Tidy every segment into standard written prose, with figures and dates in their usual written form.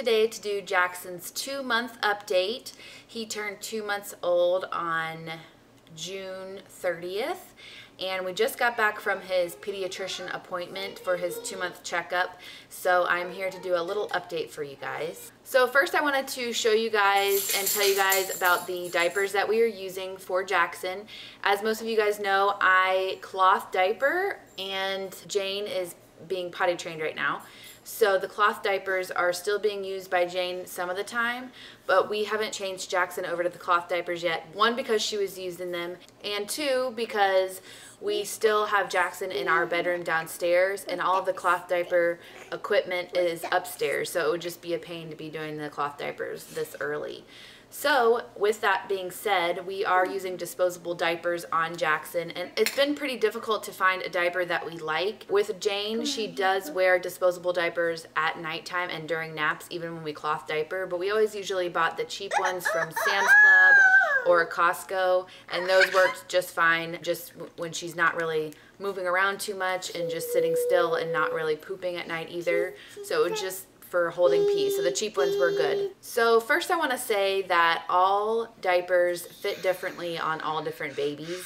today to do Jackson's 2-month update. He turned 2 months old on June 30th. And we just got back from his pediatrician appointment for his 2-month checkup. So I'm here to do a little update for you guys. So first I wanted to show you guys and tell you guys about the diapers that we are using for Jackson. As most of you guys know, I cloth diaper and Jane is being potty trained right now. So the cloth diapers are still being used by Jane some of the time, but we haven't changed Jackson over to the cloth diapers yet. One, because she was using them, and two, because we still have Jackson in our bedroom downstairs and all of the cloth diaper equipment is upstairs. So it would just be a pain to be doing the cloth diapers this early. So with that being said, we are using disposable diapers on Jackson, and it's been pretty difficult to find a diaper that we like. With Jane, she does wear disposable diapers at nighttime and during naps, even when we cloth diaper, but we always usually bought the cheap ones from Sam's Club or Costco, and those worked just fine, just when she's not really moving around too much and just sitting still and not really pooping at night either. So it would just for holding pee. So the cheap ones were good. So first I want to say that all diapers fit differently on all different babies.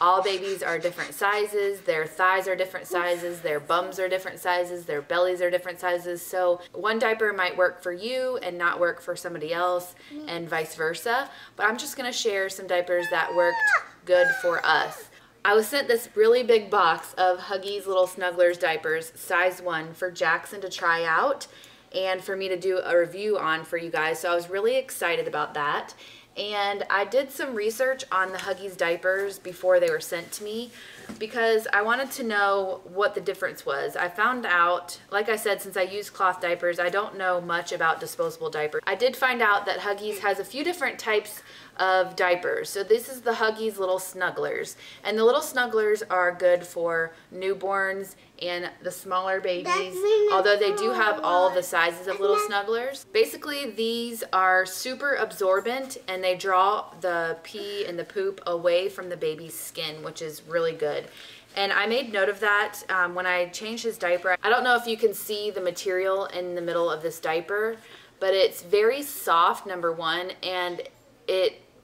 All babies are different sizes, their thighs are different sizes, their bums are different sizes, their bellies are different sizes. So one diaper might work for you and not work for somebody else, and vice versa. But I'm just going to share some diapers that worked good for us. I was sent this really big box of Huggies Little Snugglers diapers, size 1, for Jackson to try out and for me to do a review on for you guys. So I was really excited about that. And I did some research on the Huggies diapers before they were sent to me because I wanted to know what the difference was. I found out, like I said, since I use cloth diapers, I don't know much about disposable diapers. I did find out that Huggies has a few different types of diapers. So this is the Huggies Little Snugglers. And the Little Snugglers are good for newborns and the smaller babies, although they do have all of the sizes of Little Snugglers. Basically, these are super absorbent and they draw the pee and the poop away from the baby's skin, which is really good. And I made note of that when I changed his diaper. I don't know if you can see the material in the middle of this diaper, but it's very soft, number one, and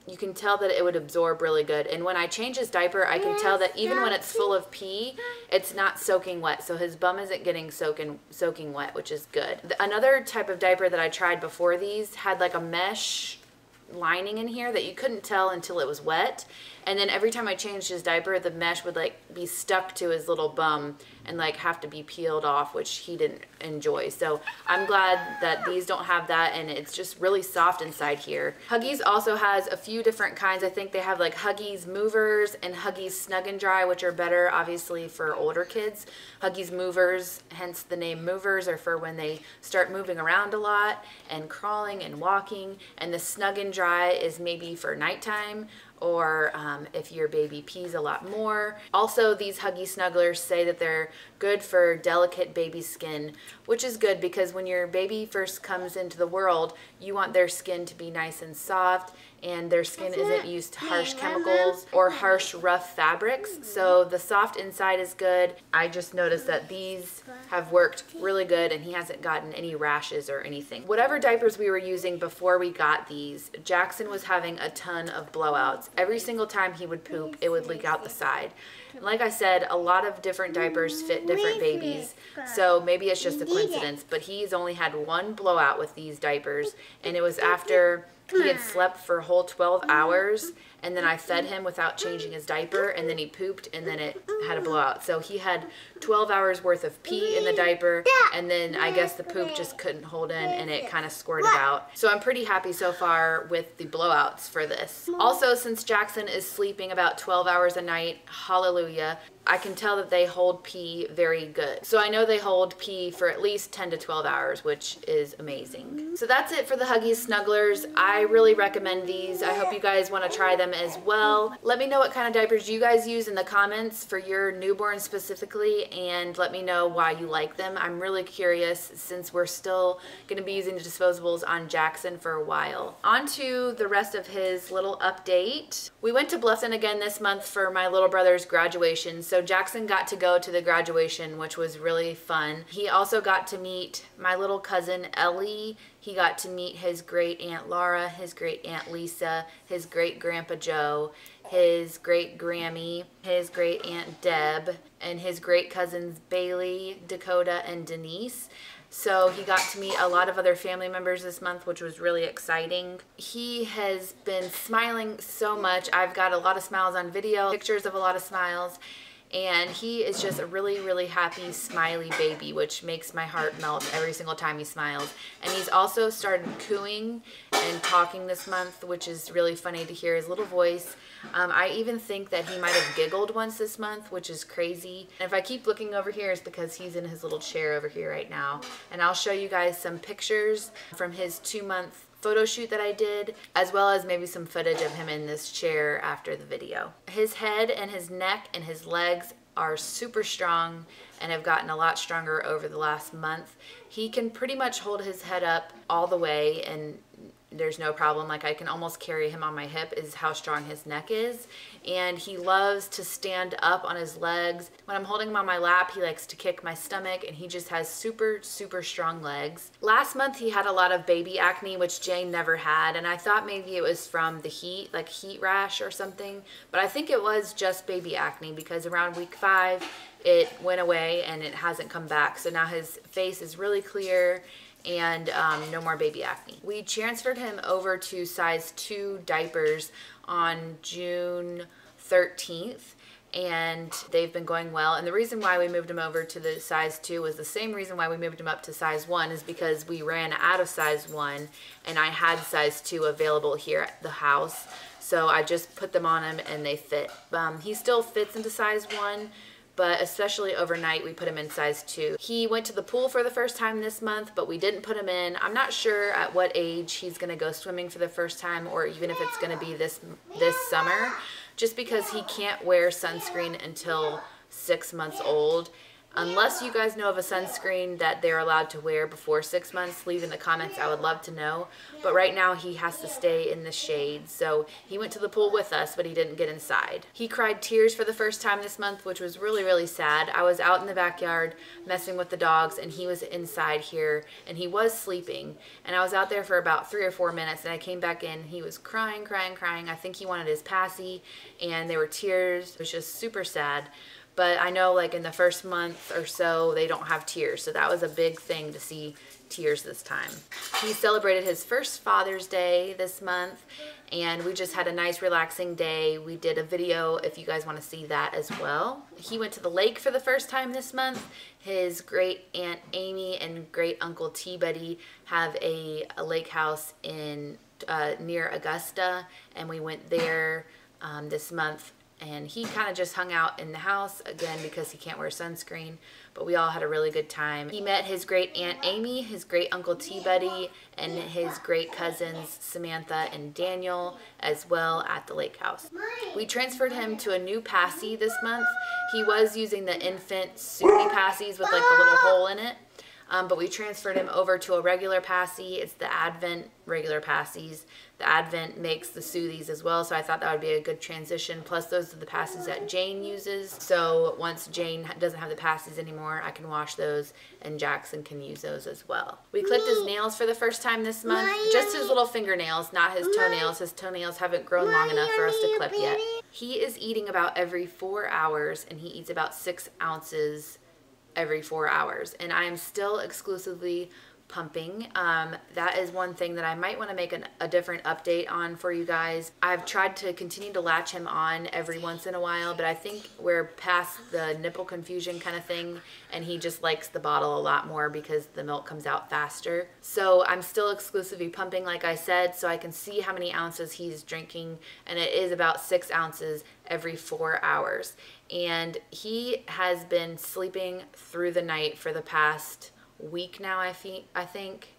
you can tell that it would absorb really good. And when I change his diaper, I can tell that even when it's full of pee, it's not soaking wet. So his bum isn't getting soaking wet, which is good. Another type of diaper that I tried before these had like a mesh lining in here that you couldn't tell until it was wet. And then every time I changed his diaper, the mesh would like be stuck to his little bum and like have to be peeled off, which he didn't enjoy. So I'm glad that these don't have that, and it's just really soft inside here. Huggies also has a few different kinds. I think they have like Huggies Movers and Huggies Snug and Dry, which are better obviously for older kids. Huggies Movers, hence the name Movers, are for when they start moving around a lot and crawling and walking. And the Snug and Dry is maybe for nighttime, or if your baby pees a lot more. Also, these Huggies Snugglers say that they're good for delicate baby skin, which is good because when your baby first comes into the world, you want their skin to be nice and soft, and their skin isn't used to harsh chemicals or harsh, rough fabrics. So the soft inside is good. I just noticed that these have worked really good, and he hasn't gotten any rashes or anything. Whatever diapers we were using before we got these, Jackson was having a ton of blowouts. Every single time he would poop, it would leak out the side. And like I said, a lot of different diapers fit different babies, so maybe it's just a coincidence, but he's only had one blowout with these diapers, and it was after he had slept for a whole 12 hours, and then I fed him without changing his diaper, and then he pooped, and then it had a blowout. So he had 12 hours worth of pee in the diaper, and then I guess the poop just couldn't hold in, and it kind of squirted out. So I'm pretty happy so far with the blowouts for this. Also, since Jackson is sleeping about 12 hours a night, hallelujah, I can tell that they hold pee very good. So I know they hold pee for at least 10 to 12 hours, which is amazing. So that's it for the Huggies Snugglers. I really recommend these. I hope you guys want to try them as well. Let me know what kind of diapers you guys use in the comments for your newborn specifically, and let me know why you like them. I'm really curious since we're still going to be using the disposables on Jackson for a while. On to the rest of his little update. We went to Bluffton again this month for my little brother's graduation. So So Jackson got to go to the graduation, which was really fun. He also got to meet my little cousin Ellie. He got to meet his great aunt Laura, his great aunt Lisa, his great grandpa Joe, his great Grammy, his great aunt Deb, and his great cousins Bailey, Dakota, and Denise. So he got to meet a lot of other family members this month, which was really exciting. He has been smiling so much. I've got a lot of smiles on video, pictures of a lot of smiles, and he is just a really, really happy, smiley baby, which makes my heart melt every single time he smiles. And he's also started cooing and talking this month, which is really funny to hear his little voice. I even think that he might have giggled once this month, which is crazy. And if I keep looking over here, it's because he's in his little chair over here right now. And I'll show you guys some pictures from his 2-month photo shoot that I did, as well as maybe some footage of him in this chair after the video. His head and his neck and his legs are super strong and have gotten a lot stronger over the last month. He can pretty much hold his head up all the way and there's no problem. Like, I can almost carry him on my hip is how strong his neck is. And he loves to stand up on his legs. When I'm holding him on my lap, he likes to kick my stomach, and he just has super, super strong legs. Last month, he had a lot of baby acne, which Jane never had. And I thought maybe it was from the heat, like heat rash or something. But I think it was just baby acne because around week 5, it went away and it hasn't come back. So now his face is really clear and no more baby acne. We transferred him over to size 2 diapers on June 13th, and they've been going well. And the reason why we moved him over to the size 2 was the same reason why we moved him up to size 1, is because we ran out of size 1 and I had size 2 available here at the house. So I just put them on him and they fit. He still fits into size 1, but especially overnight, we put him in size 2. He went to the pool for the first time this month, but we didn't put him in. I'm not sure at what age he's gonna go swimming for the first time, or even if it's gonna be this summer, just because he can't wear sunscreen until 6 months old. Unless you guys know of a sunscreen that they're allowed to wear before 6 months, leave in the comments. I would love to know. But right now he has to stay in the shade. So he went to the pool with us, but he didn't get inside. He cried tears for the first time this month, which was really, really sad. I was out in the backyard messing with the dogs, and he was inside here, and he was sleeping. And I was out there for about 3 or 4 minutes, and I came back in. He was crying, crying, crying. I think he wanted his passy, and there were tears. It was just super sad. But I know, like, in the first month or so, they don't have tears. So that was a big thing to see tears this time. He celebrated his first Father's Day this month, and we just had a nice, relaxing day. We did a video if you guys want to see that as well. He went to the lake for the first time this month. His great Aunt Amy and great Uncle T-Buddy have a lake house in near Augusta, and we went there this month. And he kind of just hung out in the house, again, because he can't wear sunscreen. But we all had a really good time. He met his great Aunt Amy, his great Uncle T-Buddy, and his great cousins Samantha and Daniel as well at the lake house. We transferred him to a new passy this month. He was using the infant Suki passies with like the little hole in it. But we transferred him over to a regular passy. It's the Advent regular passies. The Advent makes the Soothies as well, so I thought that would be a good transition. Plus, those are the passies that Jane uses. So once Jane doesn't have the passies anymore, I can wash those, and Jackson can use those as well. We clipped his nails for the first time this month. Just his little fingernails, not his toenails. His toenails haven't grown long enough for us to clip yet. He is eating about every 4 hours, and he eats about 6 ounces every 4 hours, and I am still exclusively pumping. That is one thing that I might want to make a different update on for you guys. I've tried to continue to latch him on every once in a while, but I think we're past the nipple confusion kind of thing, and he just likes the bottle a lot more because the milk comes out faster. So I'm still exclusively pumping, like I said, so I can see how many ounces he's drinking, and it is about 6 ounces every 4 hours. And he has been sleeping through the night for the past week now, I think.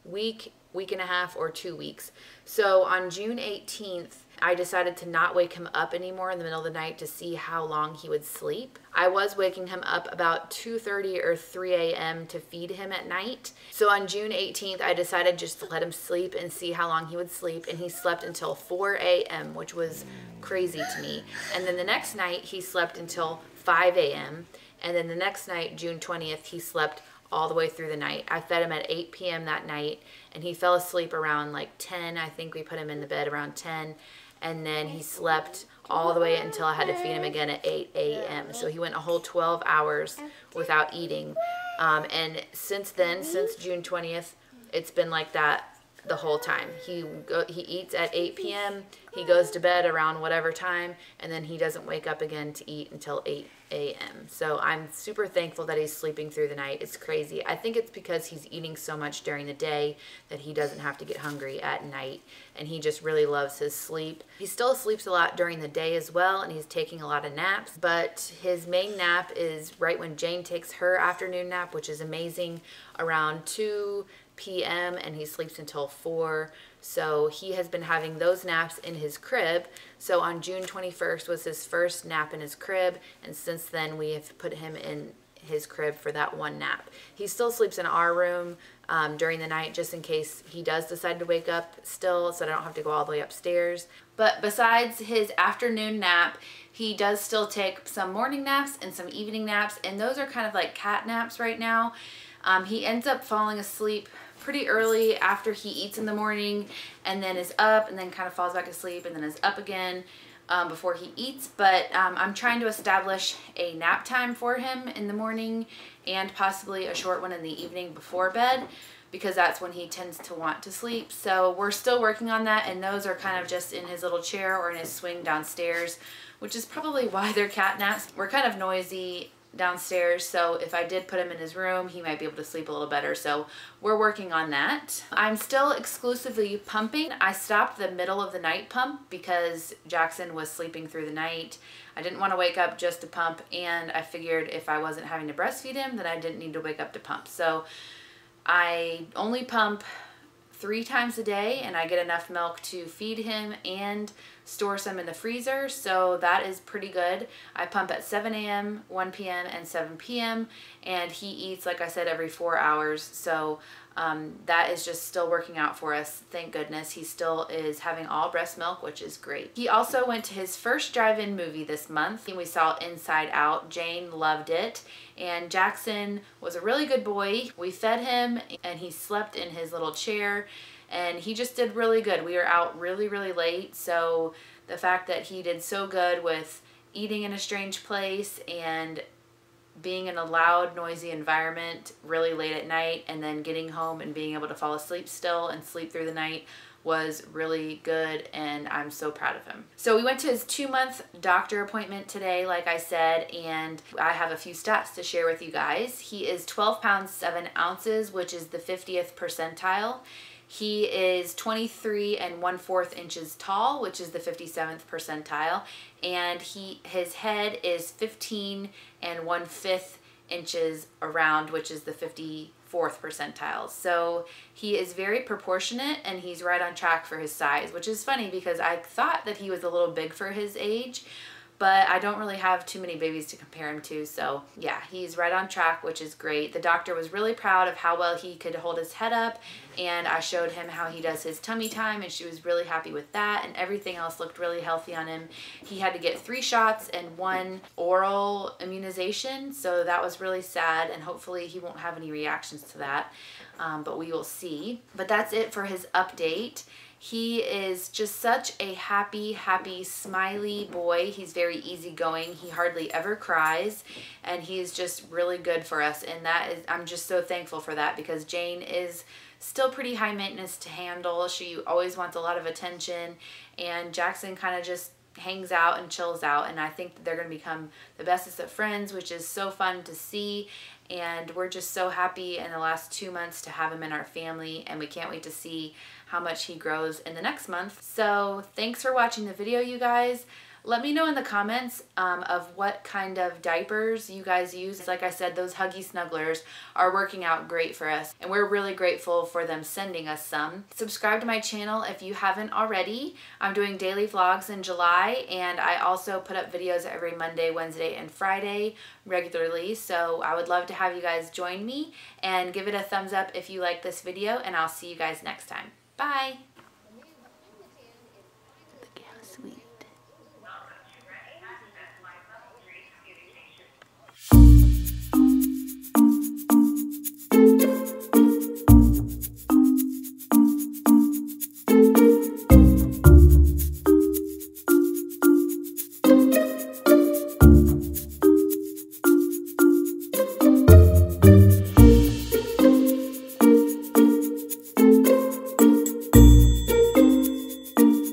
Week and a half, or 2 weeks. So on June 18th, I decided to not wake him up anymore in the middle of the night to see how long he would sleep. I was waking him up about 2:30 or 3 a.m. to feed him at night. So on June 18th, I decided just to let him sleep and see how long he would sleep, and he slept until 4 a.m., which was crazy to me. And then the next night, he slept until 5 a.m. And then the next night, June 20th, he slept all the way through the night. I fed him at 8 p.m. that night, and he fell asleep around like 10. I think we put him in the bed around 10, and then he slept all the way until I had to feed him again at 8 a.m. So he went a whole 12 hours without eating. And since then, since June 20th, it's been like that the whole time. He eats at 8 p.m. He goes to bed around whatever time, and then he doesn't wake up again to eat until 8 a.m. So I'm super thankful that he's sleeping through the night. It's crazy. I think it's because he's eating so much during the day that he doesn't have to get hungry at night, and he just really loves his sleep. He still sleeps a lot during the day as well, and he's taking a lot of naps, but his main nap is right when Jane takes her afternoon nap, which is amazing, around 2 p.m. and he sleeps until 4. So he has been having those naps in his crib. So on June 21st was his first nap in his crib, and since then we have put him in his crib for that one nap. He still sleeps in our room during the night just in case he does decide to wake up still, so I don't have to go all the way upstairs. But besides his afternoon nap, he does still take some morning naps and some evening naps, and those are kind of like cat naps right now. He ends up falling asleep pretty early after he eats in the morning, and then is up and then kind of falls back asleep and then is up again before he eats. But I'm trying to establish a nap time for him in the morning and possibly a short one in the evening before bed, because that's when he tends to want to sleep. So we're still working on that, and those are kind of just in his little chair or in his swing downstairs, which is probably why they're cat naps. We're kind of noisy downstairs, so if I did put him in his room, he might be able to sleep a little better. So we're working on that. I'm still exclusively pumping. I stopped the middle of the night pump because Jackson was sleeping through the night. I didn't want to wake up just to pump, and I figured if I wasn't having to breastfeed him, then I didn't need to wake up to pump. So I only pump 3 times a day, and I get enough milk to feed him and store some in the freezer, so that is pretty good. I pump at 7 a.m., 1 p.m., and 7 p.m., and he eats, like I said, every 4 hours, so that is just still working out for us. Thank goodness. He still is having all breast milk, which is great. He also went to his first drive-in movie this month, and we saw Inside Out. Jane loved it, and Jackson was a really good boy. We fed him, and he slept in his little chair, and he just did really good. We were out really, really late, so the fact that he did so good with eating in a strange place and being in a loud, noisy environment really late at night, and then getting home and being able to fall asleep still and sleep through the night was really good, and I'm so proud of him. So we went to his 2-month doctor appointment today, like I said, and I have a few stats to share with you guys. He is 12 pounds 7 ounces, which is the 50th percentile. He is 23 1/4 inches tall, which is the 57th percentile, and his head is 15 1/5 inches around, which is the 54th percentile. So he is very proportionate, and he's right on track for his size, which is funny because I thought that he was a little big for his age, but I don't really have too many babies to compare him to. So yeah, he's right on track, which is great. The doctor was really proud of how well he could hold his head up, and I showed him how he does his tummy time, and she was really happy with that, and everything else looked really healthy on him. He had to get 3 shots and 1 oral immunization, so that was really sad, and hopefully he won't have any reactions to that, but we will see. But that's it for his update. He is just such a happy, smiley boy. He's very easygoing. He hardly ever cries, and he is just really good for us. And I'm just so thankful for that, because Jane is still pretty high maintenance to handle. She always wants a lot of attention, and Jackson kind of just hangs out and chills out, and I think that they're going to become the bestest of friends, which is so fun to see. And we're just so happy in the last 2 months to have him in our family, and we can't wait to see how much he grows in the next month. So thanks for watching the video, you guys. Let me know in the comments of what kind of diapers you guys use. Like I said, those Huggies Snugglers are working out great for us, and we're really grateful for them sending us some. Subscribe to my channel if you haven't already. I'm doing daily vlogs in July, and I also put up videos every Monday, Wednesday, and Friday regularly. So I would love to have you guys join me, and give it a thumbs up if you like this video, and I'll see you guys next time. Bye!